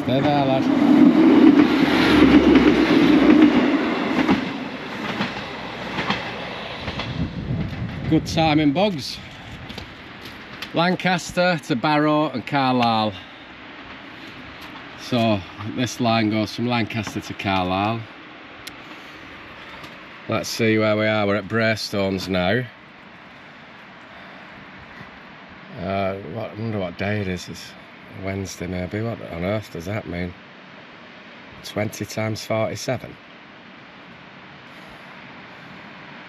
Stay there, lad. Good timing, Bugs. Lancaster to Barrow and Carlisle. So this line goes from Lancaster to Carlisle. Let's see where we are. We're at Braystones now. I wonder what day it is. It's Wednesday maybe. What on earth does that mean? 20 times 47?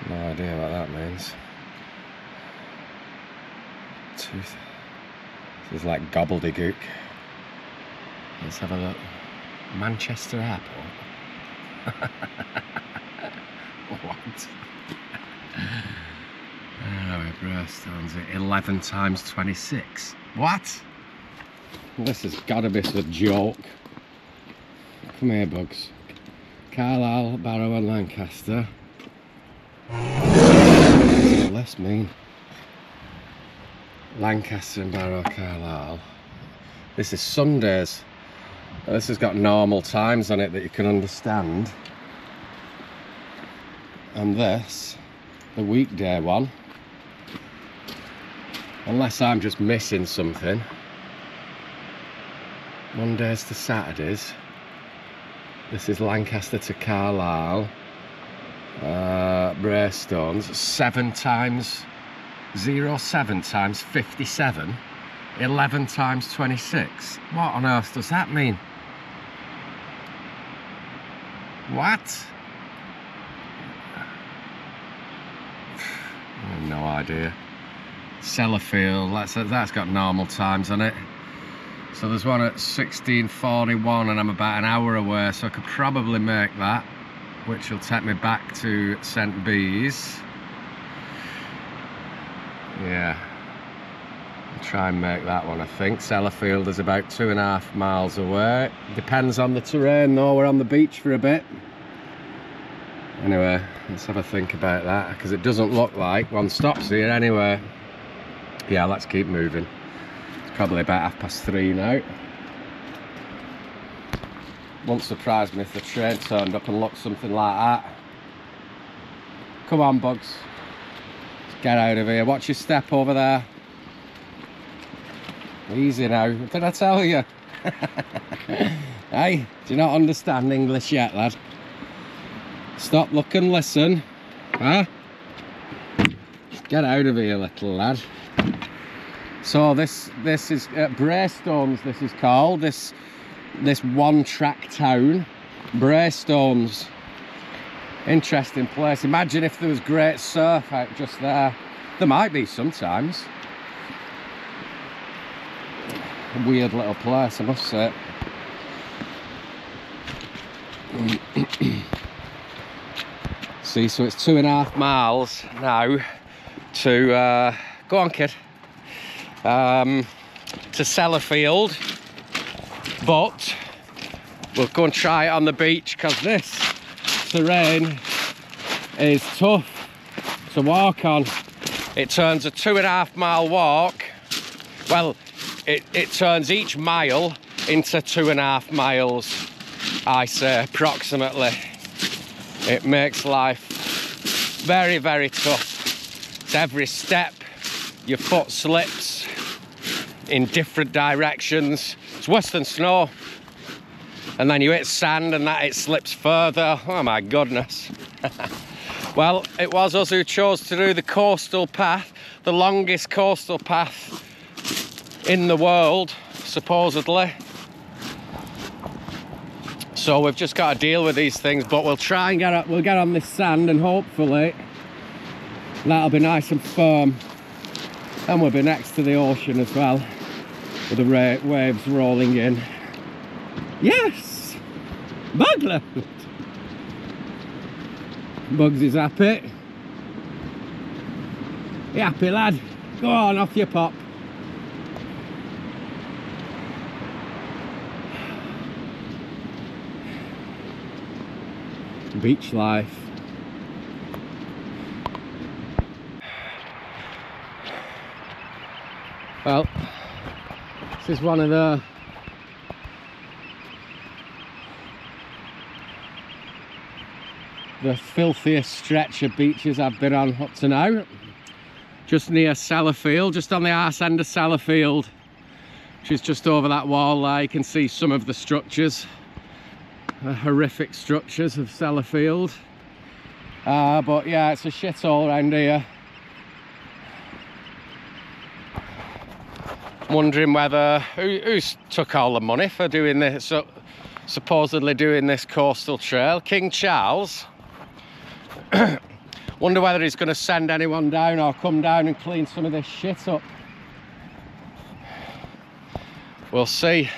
No idea what that means. This is like gobbledygook. Let's have a look. Manchester Airport. What? Oh, Braystones at 11 times 26. What? This has got to be a joke. Come here, Bugs. Carlisle, Barrow and Lancaster. What does all this mean? Lancaster and Barrow, Carlisle. This is Sundays. This has got normal times on it that you can understand. And this, the weekday one, unless I'm just missing something, Mondays to Saturdays. This is Lancaster to Carlisle, Braystones, 7 times 07 times 57, 11 times 26. What on earth does that mean? What? I have no idea. Sellafield, that's got normal times on it. So there's one at 16:41 and I'm about an hour away, so I could probably make that, which will take me back to St Bees. Yeah, I'll try and make that one. I think Sellafield is about 2.5 miles away. Depends on the terrain though, we're on the beach for a bit. Anyway, let's have a think about that, because it doesn't look like one stops here anyway. Yeah, let's keep moving. It's probably about 3:30 now. Won't surprise me if the train turned up and looked something like that. Come on, Bugs. Get out of here. Watch your step over there. Easy now. Did I tell you? Hey, do you not understand English yet, lad? Stop, look and listen. Huh? Get out of here, little lad. So this is Braystones, this is called. This one track town. Braystones. Interesting place. Imagine if there was great surf out just there. There might be sometimes. A weird little place, I must say. See, so it's 2.5 miles now to go on, kid. To Sellafield, but we'll go and try it on the beach because this terrain is tough to walk on. It turns a 2.5 mile walk. Well, it turns each mile into 2.5 miles, I say, approximately. It makes life very, very tough. It's every step, your foot slips in different directions. It's worse than snow. And then you hit sand and that it slips further. Oh my goodness. Well, it was us who chose to do the coastal path, the longest coastal path in the world, supposedly. So we've just got to deal with these things, but we'll try and we'll get on this sand and hopefully that'll be nice and firm. And we'll be next to the ocean as well, with the waves rolling in. Yes! Bagler! Bugs is happy. You happy, lad? Go on, off you pop. Beach life. Well, this is one of the the filthiest stretch of beaches I've been on up to now. Just near Sellafield, just on the arse end of Sellafield, which is just over that wall there. You can see some of the structures, the horrific structures of Sellafield. But yeah, it's a shithole around here. Wondering whether who's took all the money for doing this, supposedly doing this coastal trail. King Charles. Wonder whether he's going to send anyone down or come down and clean some of this shit up. We'll see.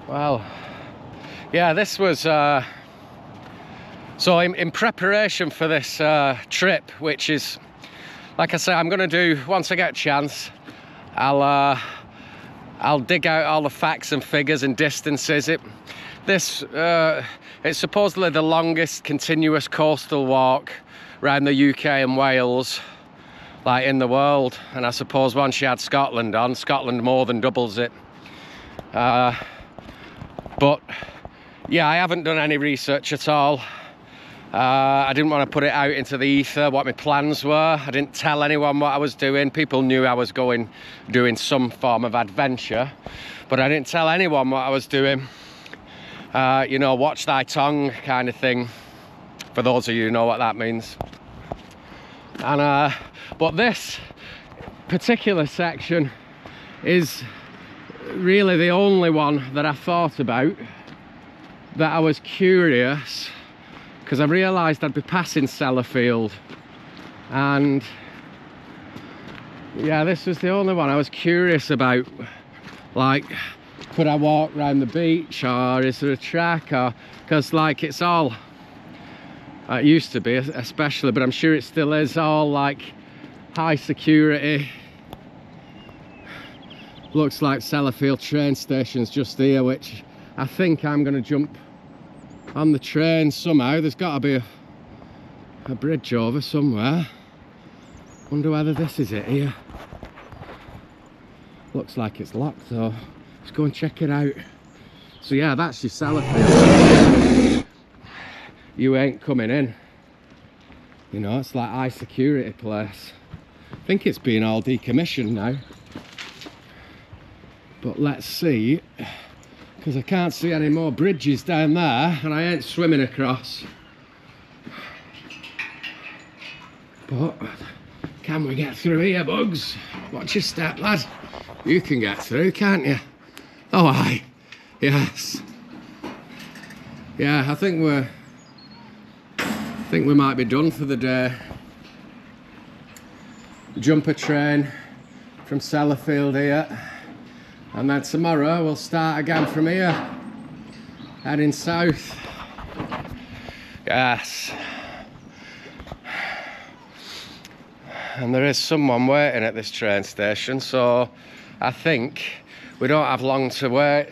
Well, yeah, this was so in preparation for this trip, which is, like I say, I'm going to do once I get a chance. I'll dig out all the facts and figures and distances. It's supposedly the longest continuous coastal walk around the UK and Wales, like in the world. And I suppose once you add Scotland on, Scotland more than doubles it. But yeah, I haven't done any research at all. I didn't want to put it out into the ether what my plans were. I didn't tell anyone what I was doing. People knew I was doing some form of adventure, but I didn't tell anyone what I was doing. You know, watch thy tongue kind of thing, for those of you who know what that means. And but this particular section is really the only one that I thought about, that I was curious, because I realised I'd be passing Sellafield, and yeah, this was the only one I was curious about. Like, could I walk around the beach, or is there a track, or because like it's all, it used to be especially, but I'm sure it still is, all like high security. Looks like Sellafield train station's just here, which I think I'm going to jump on the train somehow. There's got to be a bridge over somewhere. Wonder whether this is it here. Looks like it's locked though. Let's go and check it out. So yeah, that's your Sellafield. You ain't coming in. You know, it's like high security place. I think it's been all decommissioned now. But let's see, because I can't see any more bridges down there, and I ain't swimming across. But can we get through here, Bugs? Watch your step, lad. You can get through, can't you? Oh, aye. Yes. Yeah, I think we might be done for the day. Jump a train from Sellafield here. And then tomorrow we'll start again from here, heading south. Yes. And there is someone waiting at this train station, so I think we don't have long to wait.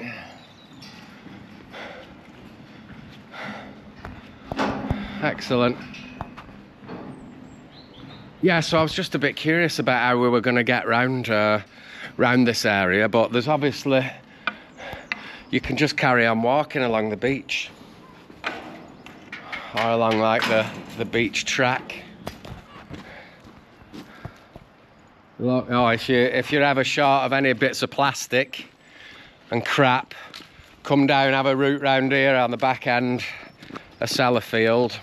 Excellent. Yeah, so I was just a bit curious about how we were going to get round this area, but there's obviously, you can just carry on walking along the beach, or along like the beach track. Look, oh, if you're ever short of any bits of plastic and crap, come down, have a route round here on the back end of Sellafield.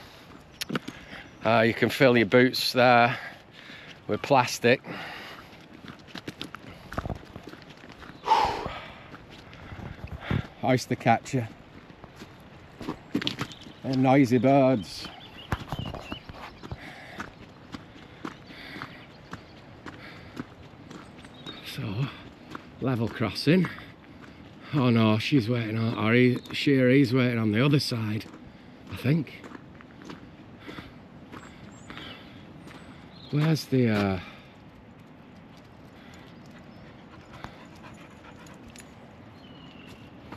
You can fill your boots there with plastic. Oyster catcher and noisy birds. So, level crossing. Oh no, she's waiting on, or he's waiting on the other side, I think. Where's the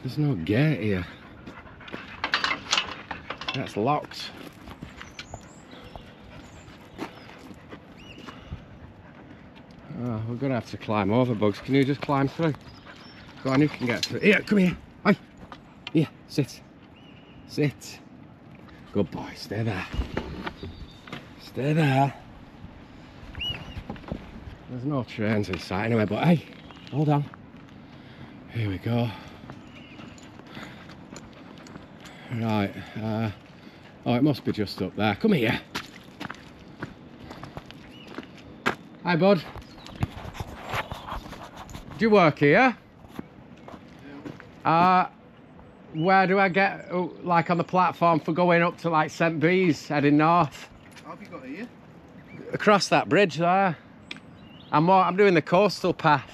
there's no gate here. That's locked. Oh, we're gonna have to climb over, Bugs. Can you just climb through? Go on, you can get through. Here, come here. Hi. Here, sit. Sit. Good boy, stay there. Stay there. There's no trains in sight anyway, but hey, hold on. Here we go. Right, oh, it must be just up there. Come here. Hi, bud. Do you work here? Where do I get, like on the platform for going up to like St Bees, heading north? How have you got here? Across that bridge there. I'm doing the coastal path.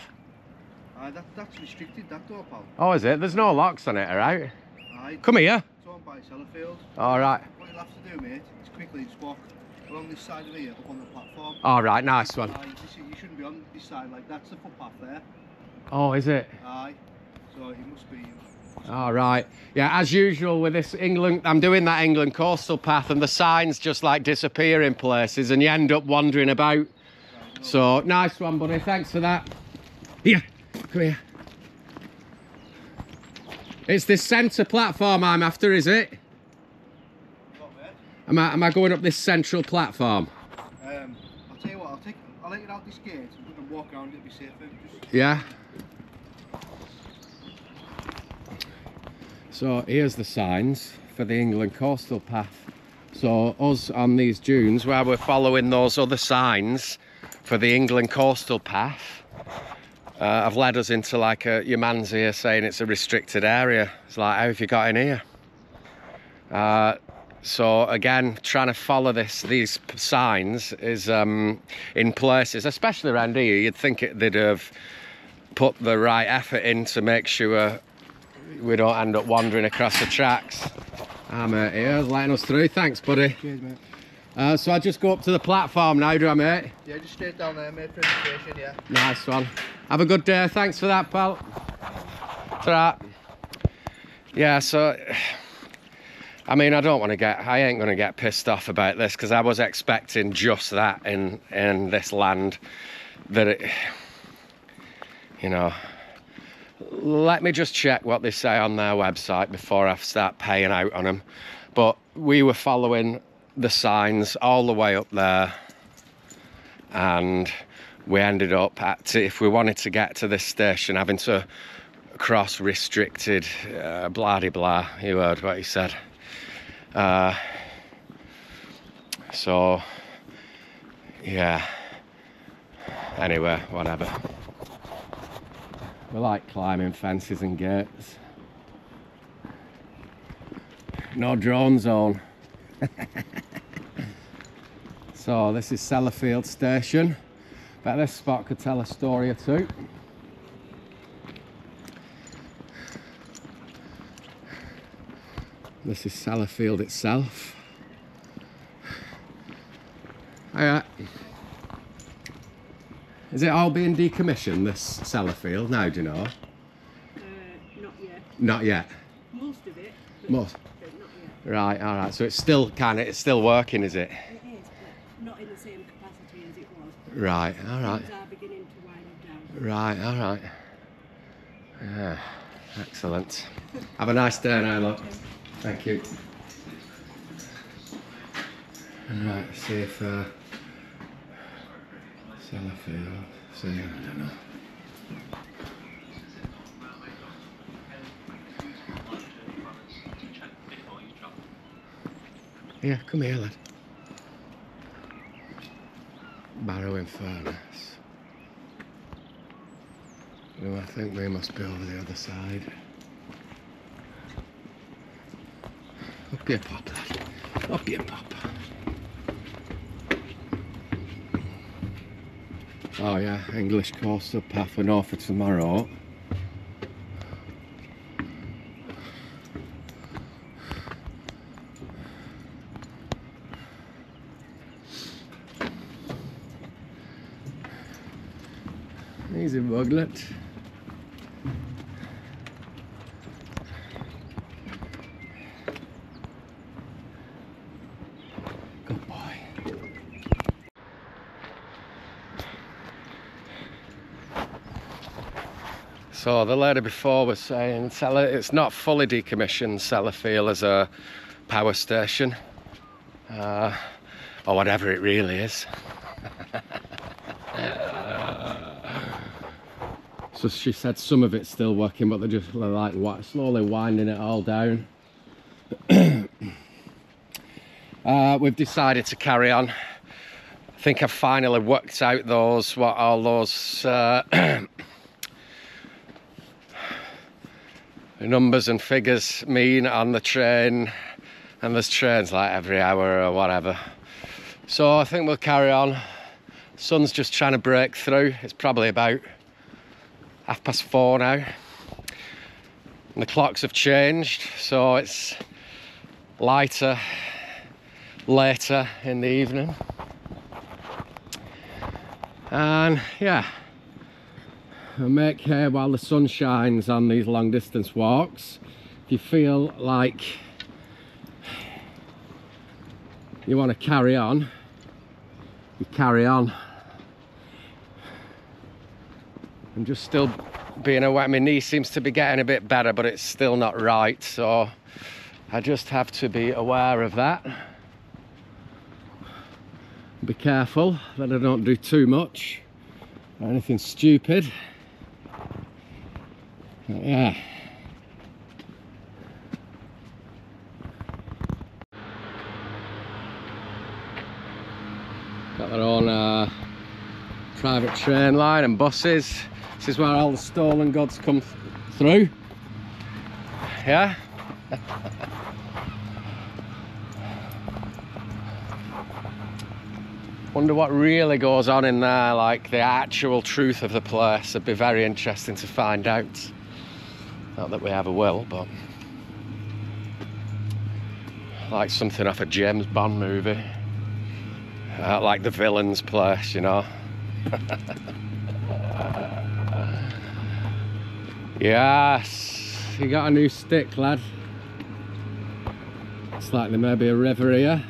That's restricted, that door, pal. Oh, is it? There's no locks on it, alright? Aye. Come here. It's owned by Sellafield. Alright. What you'll have to do, mate, is quickly just walk along this side of here, up on the platform. Alright, nice one. Aye, you shouldn't be on this side, like that's the footpath there. Oh, is it? Aye. So it must be... Alright. Yeah, as usual with this England, I'm doing that England coastal path and the signs just like disappear in places and you end up wandering about. Right, no. So, nice one, buddy. Thanks for that. Here. Come here. It's this centre platform I'm after, is it? What, am I going up this central platform? I'll tell you what, I'll let you out this gate and we can walk around, it'll be safer. Yeah. So here's the signs for the England coastal path. So us on these dunes where we're following those other signs for the England coastal path have led us into like your man's here saying it's a restricted area. It's like, how have you got in here? So again, trying to follow these signs is in places, especially around here, you'd think they'd have put the right effort in to make sure we don't end up wandering across the tracks. Mate, here, letting us through. Thanks, buddy. Cheers, mate. So I just go up to the platform now, do I, mate? Yeah, just straight down there, mate, for the station, yeah. Nice one. Have a good day. Thanks for that, pal. Ta-ra. Yeah, so... I mean, I ain't going to get pissed off about this because I was expecting just that in this land. That it... You know... Let me just check what they say on their website before I start paying out on them. But we were following the signs all the way up there, and we ended up if we wanted to get to this station, having to cross restricted blah de blah. You heard what he said. So yeah, anyway, whatever. We like climbing fences and gates. No drone zone. So this is Sellafield Station. Bet this spot could tell a story or two. This is Sellafield itself. Alright. Is it all being decommissioned, this Sellafield now, do you know? Not yet. Not yet? Most of it. Most? But not yet. Right, alright, so it's still working, is it? It is, but not in the same capacity as it was. Right, alright. Things are beginning to wind down. Right, alright. Yeah, excellent. Have a nice day now, love. Thank you. Right, see if Sellafield, see, I don't know. Yeah, come here, lad. Barrowing furnace. Oh, I think we must be over the other side. Up your pop, lad. Up your pop. Oh yeah, English coastal path for north for tomorrow. Easy buglet. Good boy. So the lady before was saying it's not fully decommissioned Sellafield as a power station, or whatever it really is. So she said some of it's still working, but they're just like slowly winding it all down. We've decided to carry on. I think I've finally worked out what all those numbers and figures mean on the train, and there's trains like every hour or whatever. So I think we'll carry on. Sun's just trying to break through. It's probably about 4:30 now. And the clocks have changed, so it's lighter later in the evening. And yeah, I make hay while the sun shines on these long distance walks. If you feel like you want to carry on, you carry on. I'm just still being aware. My knee seems to be getting a bit better, but it's still not right, so I just have to be aware of that. Be careful that I don't do too much or anything stupid. But yeah. Got their own private train line and buses. This is where all the stolen goods come through. Yeah. Wonder what really goes on in there, like the actual truth of the place. It'd be very interesting to find out. Not that we ever will, but like something off a James Bond movie. Like the villain's place, you know. Yes, you got a new stick, lad. It's like there may be a river here.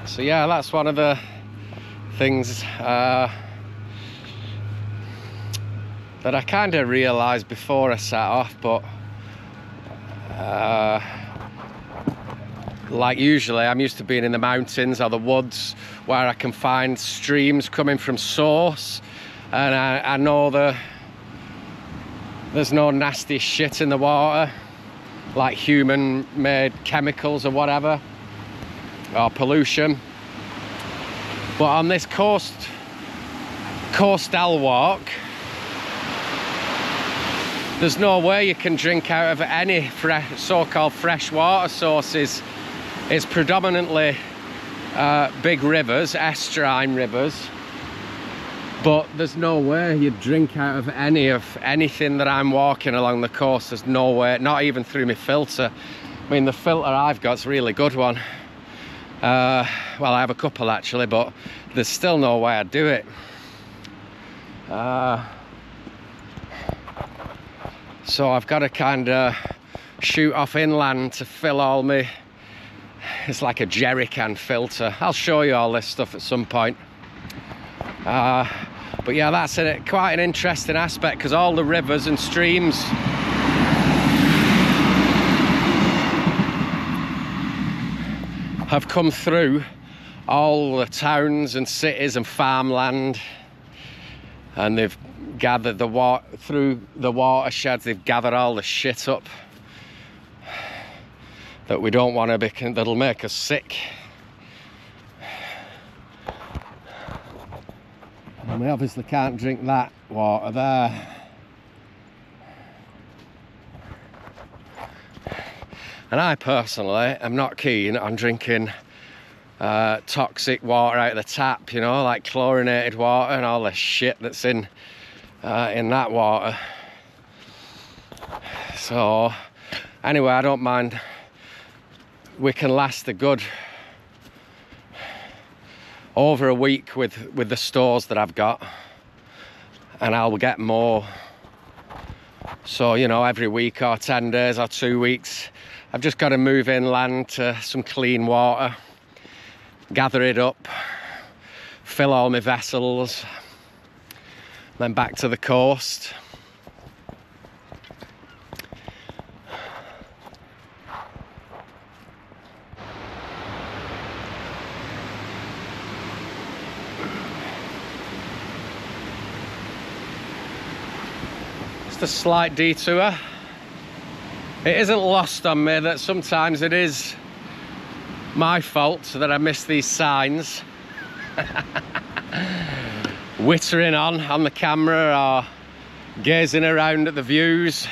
So yeah, that's one of the things that I kind of realised before I set off, but like usually I'm used to being in the mountains or the woods where I can find streams coming from source, and I know there's no nasty shit in the water like human-made chemicals or whatever, or pollution. But on this coastal walk, there's no way you can drink out of any so-called fresh water sources. It's predominantly big rivers, estuarine rivers, but there's no way you'd drink out of anything that I'm walking along the coast. There's no way, not even through my filter. I mean, the filter I've got's a really good one. Well, I have a couple actually, but there's still no way I'd do it. So I've got to kind of shoot off inland to fill all my... It's like a jerry can filter. I'll show you all this stuff at some point. But yeah, that's quite an interesting aspect, because all the rivers and streams have come through all the towns and cities and farmland, and they've gathered the water through the watersheds. They've gathered all the shit up that we don't want to be, that'll make us sick. And we obviously can't drink that water there. And I personally am not keen on drinking toxic water out of the tap, you know, like chlorinated water and all the shit that's in that water. So anyway, I don't mind. We can last a good over a week with the stores that I've got, and I'll get more. So, you know, every week or 10 days or 2 weeks, I've just got to move inland to some clean water, gather it up, fill all my vessels, then back to the coast. Just a slight detour. It isn't lost on me that sometimes it is my fault that I miss these signs. Wittering on the camera or gazing around at the views.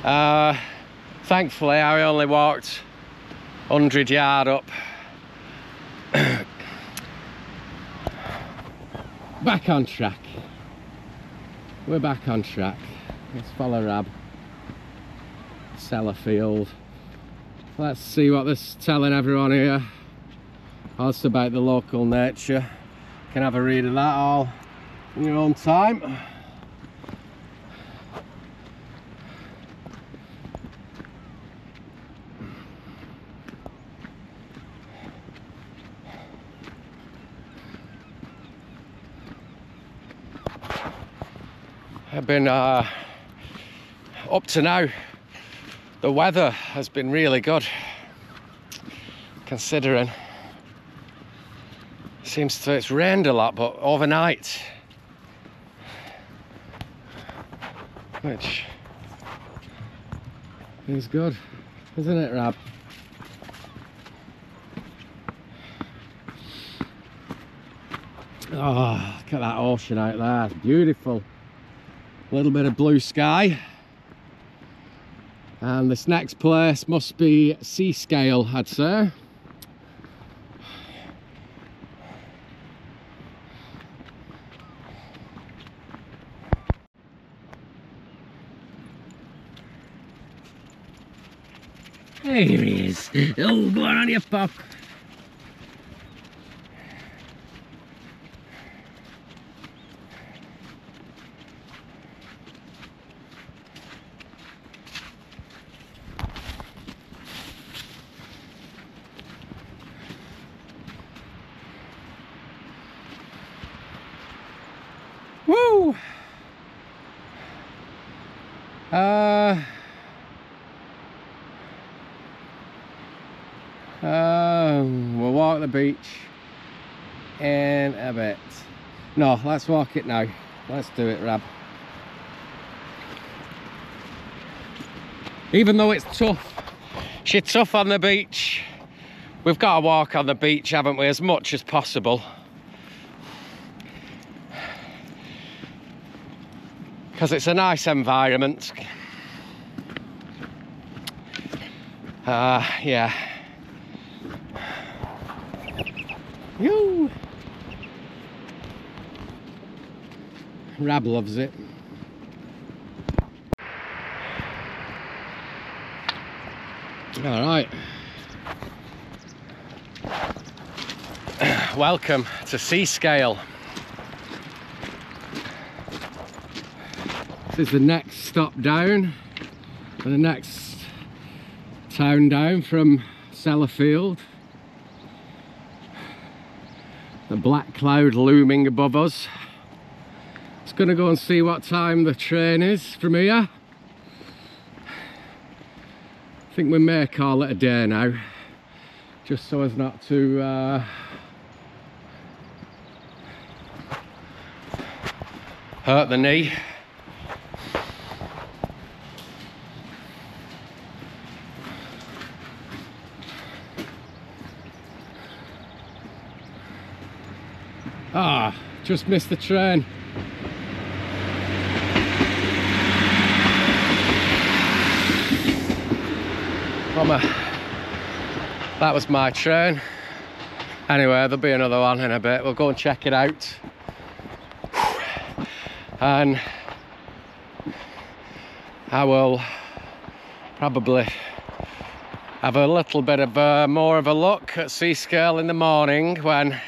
Thankfully I only walked 100 yards up. Back on track. We're back on track. Let's follow Rab. Sellafield. Let's see what this is telling everyone here. Also about the local nature. You can have a read of that all in your own time. I've been up to now, the weather has been really good, considering seems to it's rained a lot, but overnight, which is good, isn't it, Rab? Oh, look at that ocean out there, it's beautiful. A little bit of blue sky. And this next place must be Seascale, I'd say. Here he is. Oh, go on your pop. Woo! We'll walk the beach in a bit. No, let's walk it now. Let's do it, Rab. Even though it's tough, she's tough on the beach, we've got to walk on the beach, haven't we, as much as possible. Because it's a nice environment. Yeah. Woo! Rab loves it. All right. Welcome to Seascale. This is the next stop down, and the next town down from Sellafield. The black cloud looming above us. Just gonna go and see what time the train is from here. I think we may call it a day now, just so as not to hurt the knee. Ah, just missed the train. Bummer. That was my train. Anyway, there'll be another one in a bit. We'll go and check it out. And I will probably have a little bit of more of a look at Seascale in the morning when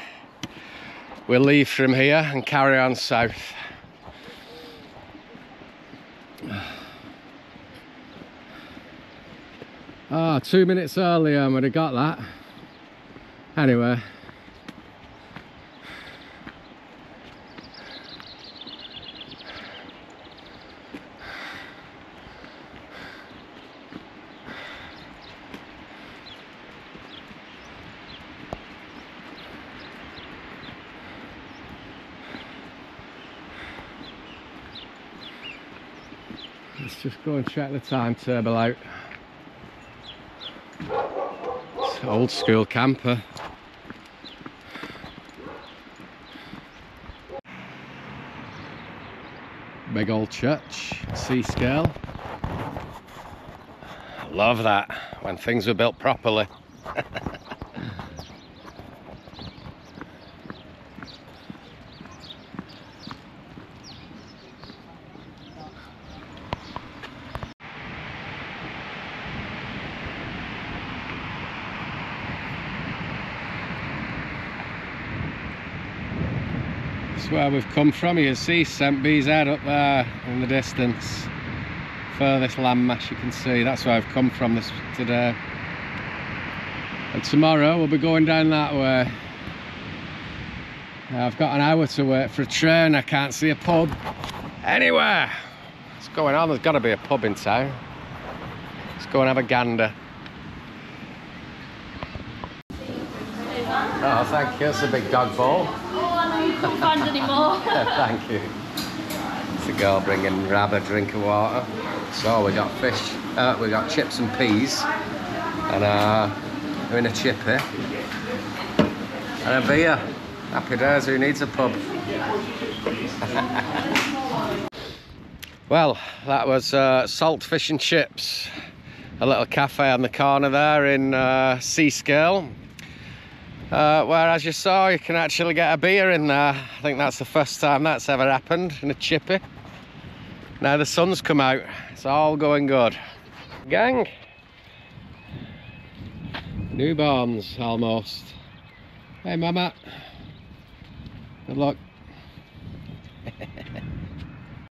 we'll leave from here and carry on south. Ah, 2 minutes earlier I would have got that. Anyway. Let's just go and check the timetable out. It's an old school camper. Big old church, Seascale. Love that, when things were built properly. That's where we've come from. You can see St B's Head up there in the distance. Furthest landmass you can see. That's where I've come from today. And tomorrow we'll be going down that way. Now I've got an hour to wait for a train. I can't see a pub anywhere. What's going on? There's got to be a pub in town. Let's go and have a gander. Oh, thank you. It's a big dog bowl. Oh, I know you can't find any more. Thank you. It's a girl bringing Rab a drink of water. So we got fish, we got chips and peas, and we're in a chippy, and a beer. Happy days, who needs a pub? Well, that was salt fish and chips. A little cafe on the corner there in Seascale. Where, as you saw, you can actually get a beer in there. I think that's the first time that's ever happened in a chippy. Now the sun's come out, it's all going good. Gang, newborns almost. Hey mama, good luck.